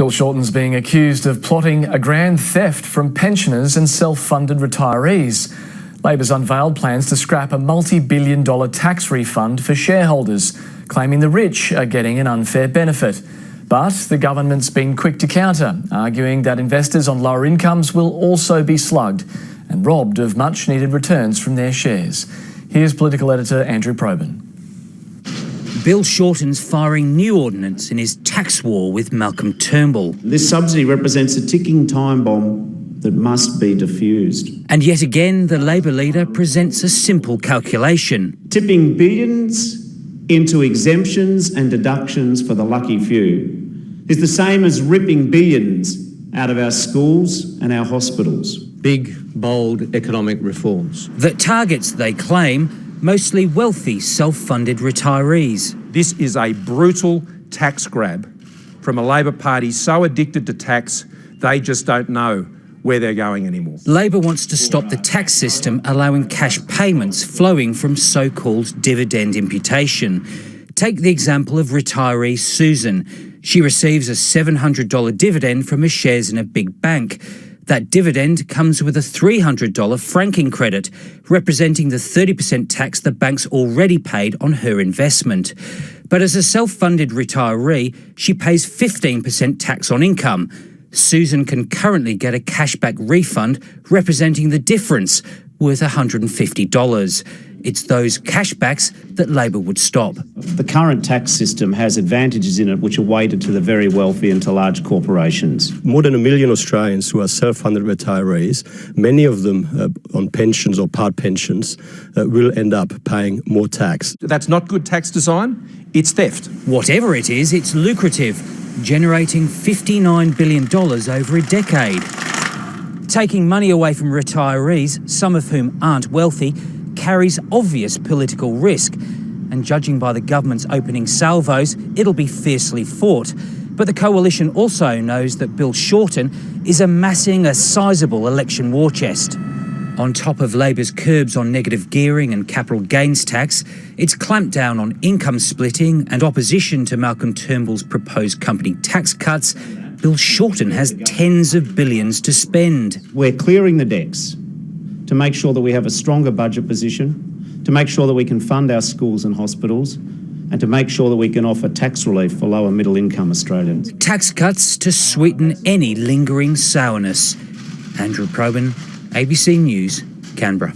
Bill Shorten's being accused of plotting a grand theft from pensioners and self-funded retirees. Labor's unveiled plans to scrap a multi-billion-dollar tax refund for shareholders, claiming the rich are getting an unfair benefit. But the government's been quick to counter, arguing that investors on lower incomes will also be slugged and robbed of much-needed returns from their shares. Here's political editor Andrew Probyn. Bill Shorten's firing new ordnance in his tax war with Malcolm Turnbull. This subsidy represents a ticking time bomb that must be defused. And yet again, the Labor leader presents a simple calculation. Tipping billions into exemptions and deductions for the lucky few is the same as ripping billions out of our schools and our hospitals. Big, bold economic reforms. That targets, they claim, mostly wealthy, self-funded retirees. This is a brutal tax grab from a Labor Party so addicted to tax, they just don't know where they're going anymore. Labor wants to stop the tax system allowing cash payments flowing from so-called dividend imputation. Take the example of retiree Susan. She receives a $700 dividend from her shares in a big bank. That dividend comes with a $300 franking credit, representing the 30% tax the bank's already paid on her investment. But as a self-funded retiree, she pays 15% tax on income. Susan can currently get a cashback refund representing the difference, worth $150. It's those cashbacks that Labor would stop. The current tax system has advantages in it which are weighted to the very wealthy and to large corporations. More than 1 million Australians who are self-funded retirees, many of them on pensions or part pensions, will end up paying more tax. That's not good tax design, it's theft. Whatever it is, it's lucrative, generating $59 billion over a decade. Taking money away from retirees, some of whom aren't wealthy, carries obvious political risk. And judging by the government's opening salvos, it'll be fiercely fought. But the coalition also knows that Bill Shorten is amassing a sizable election war chest. On top of Labor's curbs on negative gearing and capital gains tax, its clampdown on income splitting and opposition to Malcolm Turnbull's proposed company tax cuts, Bill Shorten has tens of billions to spend. We're clearing the decks to make sure that we have a stronger budget position, to make sure that we can fund our schools and hospitals, and to make sure that we can offer tax relief for lower middle income Australians. Tax cuts to sweeten any lingering sourness. Andrew Probyn, ABC News, Canberra.